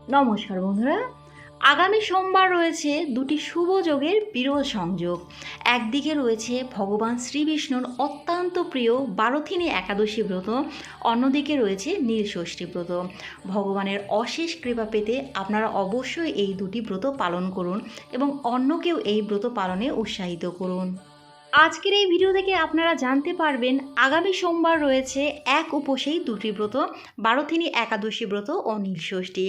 নমস্কার বন্ধুরা। আগামী সোমবার রয়েছে দুটি শুভ যোগের বিরল সংযোগ। একদিকে রয়েছে ভগবান শ্রীবিষ্ণুর অত্যন্ত প্রিয় বারোথিনী একাদশী ব্রত, অন্যদিকে রয়েছে নীলষষ্ঠী ব্রত। ভগবানের অশেষ কৃপা পেতে আপনারা অবশ্যই এই দুটি ব্রত পালন করুন এবং অন্যকেও এই ব্রত পালনে উৎসাহিত করুন। আজকের এই ভিডিও থেকে আপনারা জানতে পারবেন আগামী সোমবার রয়েছে এক উপসেই দুটি ব্রত, বারোথিনী একাদশী ব্রত ও নীলষষ্ঠী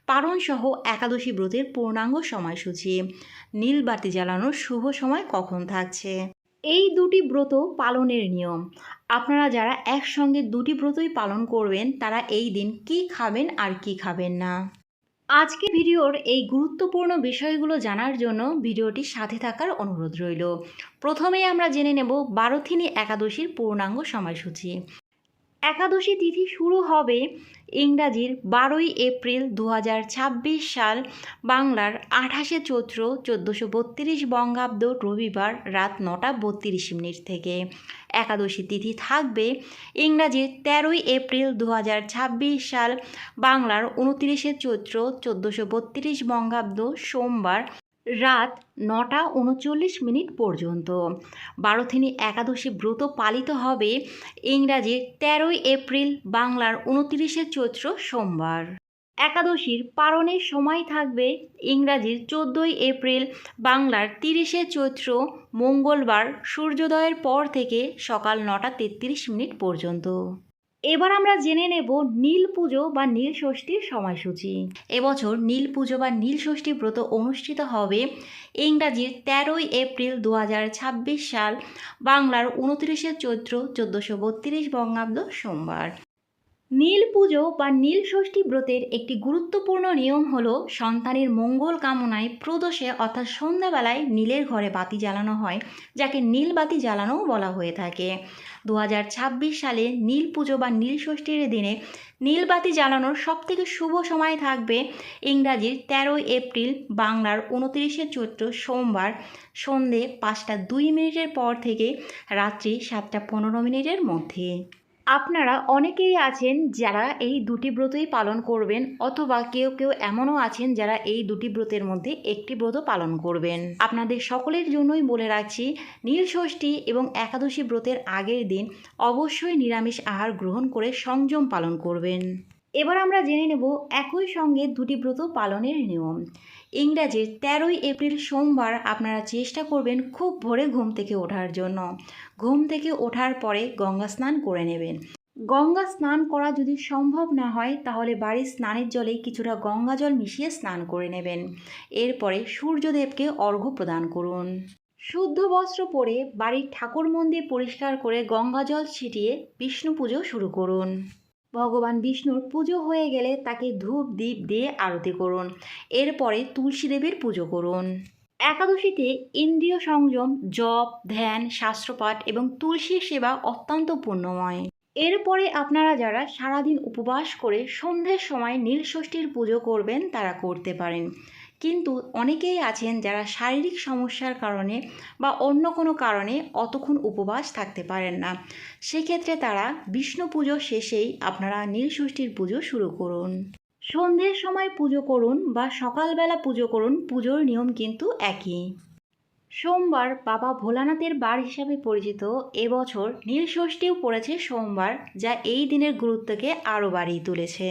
পারণ সহ একাদশী ব্রতের পূর্ণাঙ্গ সময়সূচি, নীলবাতি জ্বালানোর শুভ সময় কখন থাকছে, এই দুটি ব্রত পালনের নিয়ম। আপনারা যারা একসঙ্গে দুটি ব্রতই পালন করবেন তারা এই দিন কি খাবেন আর কি খাবেন না। আজকে ভিডিওর এই গুরুত্বপূর্ণ বিষয়গুলো জানার জন্য ভিডিওটি সাথে থাকার অনুরোধ রইল। প্রথমেই আমরা জেনে নেব বারোথিনী একাদশীর পূর্ণাঙ্গ সময়সূচি। একাদশী তিথি শুরু হবে ইংরাজির 12ই এপ্রিল 2026 সাল, বাংলার 28শে চৈত্র 1432 বঙ্গাব্দ রবিবার রাত 9:32 থেকে। একাদশী তিথি থাকবে ইংরাজির 13ই এপ্রিল 2026 সাল, বাংলার 29শে চৈত্র 1432 বঙ্গাব্দ সোমবার রাত 9:39 পর্যন্ত। বারোথিনী একাদশী ব্রত পালিত হবে ইংরাজির 13ই এপ্রিল, বাংলার 29শে চৈত্র সোমবার। একাদশীর পারণের সময় থাকবে ইংরাজির 14ই এপ্রিল, বাংলার 30শে চৈত্র মঙ্গলবার সূর্যোদয়ের পর থেকে সকাল 9:33 পর্যন্ত। এবার আমরা জেনে নেব নীল পুজো বা নীলষষ্ঠীর সময়সূচি। এবছর নীল পুজো বা নীলষষ্ঠী ব্রত অনুষ্ঠিত হবে ইংরাজির 13ই এপ্রিল 2026 সাল, বাংলার 29শে চৈত্র 1432 বঙ্গাব্দ সোমবার। নীল পুজো বা নীলষষ্ঠী ব্রতের একটি গুরুত্বপূর্ণ নিয়ম হল সন্তানের মঙ্গল কামনায় প্রদোষে অর্থাৎ সন্ধ্যাবেলায় নীলের ঘরে বাতি জ্বালানো হয়, যাকে নীল বাতি জ্বালানোও বলা হয়ে থাকে। 2026 সালে নীল পুজো বা নীলষষ্ঠীর দিনে নীল বাতি জ্বালানোর সবথেকে শুভ সময় থাকবে ইংরাজির 13ই এপ্রিল, বাংলার 29শে চৈত্র সোমবার সন্ধে 5:02 পর থেকে রাত্রি 7:15 মধ্যে। আপনারা অনেকেই আছেন যারা এই দুটি ব্রতই পালন করবেন, অথবা কেউ কেউ এমনও আছেন যারা এই দুটি ব্রতের মধ্যে একটি ব্রত পালন করবেন। আপনাদের সকলের জন্যই বলে রাখছি, নীলষষ্ঠী এবং একাদশী ব্রতের আগের দিন অবশ্যই নিরামিষ আহার গ্রহণ করে সংযম পালন করবেন। এবার আমরা জেনে নেব একই সঙ্গে দুটি ব্রত পালনের নিয়ম। ইংরাজির 13ই এপ্রিল সোমবার আপনারা চেষ্টা করবেন খুব ভোরে ঘুম থেকে ওঠার জন্য। ঘুম থেকে ওঠার পরে গঙ্গা স্নান করে নেবেন। গঙ্গা স্নান করা যদি সম্ভব না হয় তাহলে বাড়ির স্নানের জলে কিছুটা গঙ্গা জল মিশিয়ে স্নান করে নেবেন। এরপরে সূর্যদেবকে অর্ঘ্য প্রদান করুন। শুদ্ধ বস্ত্র পরে বাড়ির ঠাকুর মন্দির পরিষ্কার করে গঙ্গা জল ছিটিয়ে বিষ্ণু পুজো শুরু করুন। ভগবান বিষ্ণুর পুজো হয়ে গেলে তাকে ধূপ দীপ দিয়ে আরতি করুন। এরপরে তুলসী দেবীর পুজো করুন। একাদশীতে ইন্দ্রিয় সংযম, জপ, ধ্যান, শাস্ত্রপাঠ এবং তুলসীর সেবা অত্যন্ত পুণ্যময়। এরপরে আপনারা যারা সারাদিন উপবাস করে সন্ধ্যের সময় নীলষষ্ঠীর পুজো করবেন তারা করতে পারেন, কিন্তু অনেকেই আছেন যারা শারীরিক সমস্যার কারণে বা অন্য কোনো কারণে অতক্ষণ উপবাস থাকতে পারেন না। সেক্ষেত্রে তারা বিষ্ণু পুজো শেষেই আপনারা নীলষষ্ঠীর পুজো শুরু করুন। সন্ধ্যের সময় পুজো করুন বা সকালবেলা পুজো করুন, পুজোর নিয়ম কিন্তু একই। সোমবার বাবা ভোলানাথের বার হিসাবে পরিচিত এবছর নীলষষ্ঠীও পড়েছে সোমবার, যা এই দিনের গুরুত্বকে আরও বাড়িয়ে তুলেছে।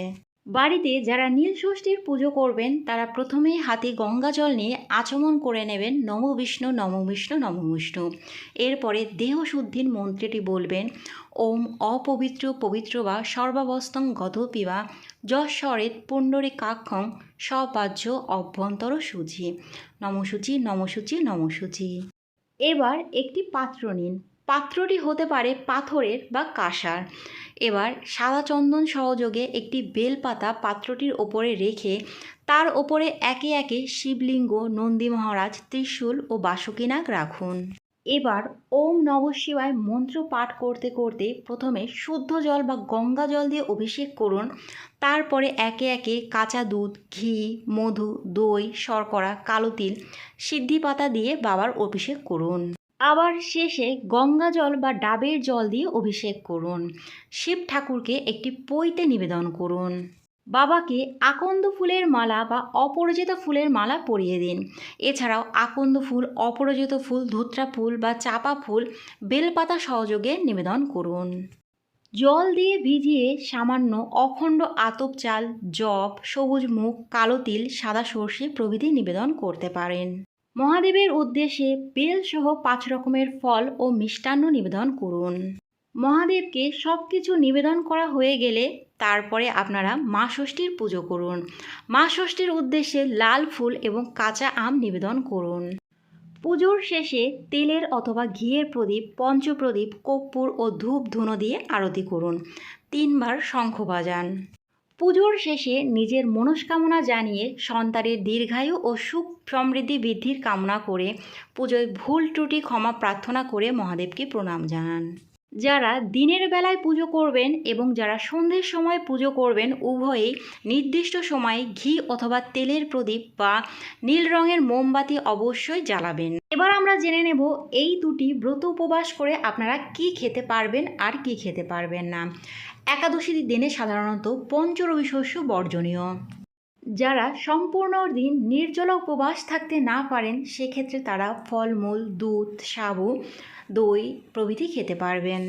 বাড়িতে যারা নীলষষ্ঠীর পুজো করবেন তারা প্রথমেই হাতে গঙ্গা জল নিয়ে আচমন করে নেবেন নমো বিষ্ণু নমো বিষ্ণু নমো বিষ্ণু। এরপরে দেহ শুদ্ধির মন্ত্রটি বলবেন ওম অপবিত্র পবিত্র বা সর্বাবস্তং গতপিবা যশ্বরেত পুণ্ডরীকাক্ষং সবাহ্য অভ্যন্তর শুচি নমশুচি নমশুচি নমশুচি। এবার একটি পাত্র নিন। পাত্রটি হতে পারে পাথরের বা কাঁসার। এবার সাদা চন্দন সহযোগে একটি বেলপাতা পাত্রটির ওপরে রেখে তার ওপরে একে একে শিবলিঙ্গ, নন্দী মহারাজ, ত্রিশূল ও বাসুকীনাগ রাখুন। এবার ওম নমঃ শিবায় মন্ত্র পাঠ করতে করতে প্রথমে শুদ্ধ জল বা গঙ্গা জল দিয়ে অভিষেক করুন। তারপরে একে একে কাঁচা দুধ, ঘি, মধু, দই, শর্করা, কালো তিল, সিদ্ধি পাতা দিয়ে বাবার অভিষেক করুন। আবার শেষে গঙ্গা জল বা ডাবের জল দিয়ে অভিষেক করুন। শিব ঠাকুরকে একটি পৈতে নিবেদন করুন। বাবাকে আকন্দ ফুলের মালা বা অপরাজিত ফুলের মালা পরিয়ে দিন। এছাড়াও আকন্দ ফুল, অপরাজিত ফুল, ধুত্রা ফুল বা চাপা ফুল, বেলপাতা সহযোগে নিবেদন করুন। জল দিয়ে ভিজিয়ে সামান্য অখণ্ড আতপ চাল, যব, সবুজ মুগ, কালো তিল, সাদা সর্ষে প্রভৃতি নিবেদন করতে পারেন। মহাদেবের উদ্দেশ্যে বেলসহ 5 রকমের ফল ও মিষ্টান্ন নিবেদন করুন। মহাদেবকে সব কিছু নিবেদন করা হয়ে গেলে তারপরে আপনারা মা ষষ্ঠীর পুজো করুন। মা ষষ্ঠীর উদ্দেশ্যে লাল ফুল এবং কাঁচা আম নিবেদন করুন। পুজোর শেষে তেলের অথবা ঘিয়ের প্রদীপ, পঞ্চপ্রদীপ, কর্পূর ও ধূপ ধুনো দিয়ে আরতি করুন। 3 বার শঙ্খ বাজান। পুজোর শেষে নিজের মনস্কামনা জানিয়ে সন্তানের দীর্ঘায়ু ও সুখ সমৃদ্ধি বৃদ্ধির কামনা করে পুজোয় ভুল ত্রুটি ক্ষমা প্রার্থনা করে মহাদেবকে প্রণাম জানান। যারা দিনের বেলায় পুজো করবেন এবং যারা সন্ধ্যের সময় পুজো করবেন উভয়েই নির্দিষ্ট সময়ে ঘি অথবা তেলের প্রদীপ বা নীল রঙের মোমবাতি অবশ্যই জ্বালাবেন। এবার আমরা জেনে নেব এই দুটি ব্রত উপবাস করে আপনারা কি খেতে পারবেন আর কি খেতে পারবেন না। একাদশীর দিনে সাধারণত পঞ্চরবি শস্য বর্জনীয়। যারা সম্পূর্ণ দিন নির্জলা উপবাস থাকতে না পারেন সেক্ষেত্রে তারা ফলমূল, দুধ, সাবু, দই প্রভৃতি খেতে পারবেন।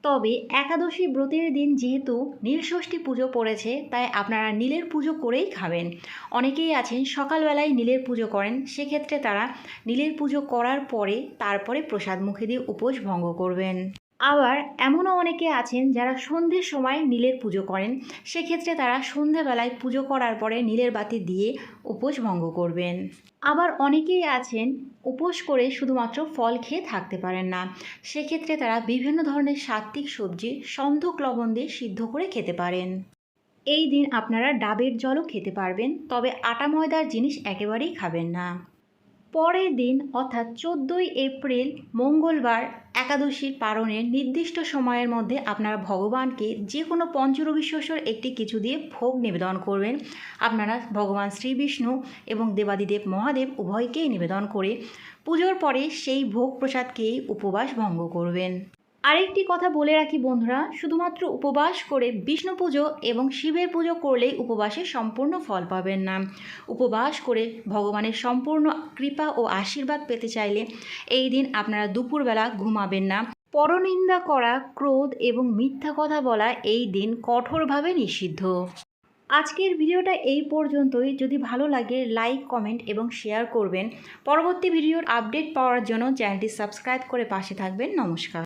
তবে একাদশী ব্রতের দিন যেহেতু নীলষষ্ঠী পুজো পড়েছে তাই আপনারা নীলের পুজো করেই খাবেন। অনেকেই আছেন সকালবেলায় নীলের পুজো করেন, সেক্ষেত্রে তারা নীলের পুজো করার পরে তারপরে প্রসাদ মুখে দিয়ে উপোস ভঙ্গ করবেন। আবার এমনও অনেকে আছেন যারা সন্ধ্যের সময় নীলের পুজো করেন, সেক্ষেত্রে তারা সন্ধ্যেবেলায় পুজো করার পরে নীলের বাতি দিয়ে উপোস ভঙ্গ করবেন। আবার অনেকেই আছেন উপোস করে শুধুমাত্র ফল খেয়ে থাকতে পারেন না, সেক্ষেত্রে তারা বিভিন্ন ধরনের সাত্ত্বিক সবজি সন্ধক লবণ দিয়ে সিদ্ধ করে খেতে পারেন। এই দিন আপনারা ডাবের জলও খেতে পারবেন, তবে আটা ময়দার জিনিস একেবারেই খাবেন না। পরের দিন অর্থাৎ 14ই এপ্রিল মঙ্গলবার একাদশীর পারণের নির্দিষ্ট সময়ের মধ্যে আপনারা ভগবানকে যে কোনো পঞ্চরবি শস্যর একটি কিছু দিয়ে ভোগ নিবেদন করবেন। আপনারা ভগবান শ্রী বিষ্ণু এবং দেবাদিদেব মহাদেব উভয়কেই নিবেদন করে পুজোর পরে সেই ভোগ প্রসাদকেই উপবাস ভঙ্গ করবেন। আরেকটি কথা বলে রাখি বন্ধুরা, শুধুমাত্র উপবাস করে বিষ্ণু পুজো এবং শিবের পুজো করলেই উপবাসের সম্পূর্ণ ফল পাবেন না। উপবাস করে ভগবানের সম্পূর্ণ কৃপা ও আশীর্বাদ পেতে চাইলে এই দিন আপনারা দুপুরবেলা ঘুমাবেন না। পরনিন্দা করা, ক্রোধ এবং মিথ্যা কথা বলা এই দিন কঠোরভাবে নিষিদ্ধ। আজকের ভিডিওটা এই পর্যন্তই। যদি ভালো লাগে লাইক, কমেন্ট এবং শেয়ার করবেন। পরবর্তী ভিডিওর আপডেট পাওয়ার জন্য চ্যানেলটি সাবস্ক্রাইব করে পাশে থাকবেন। নমস্কার।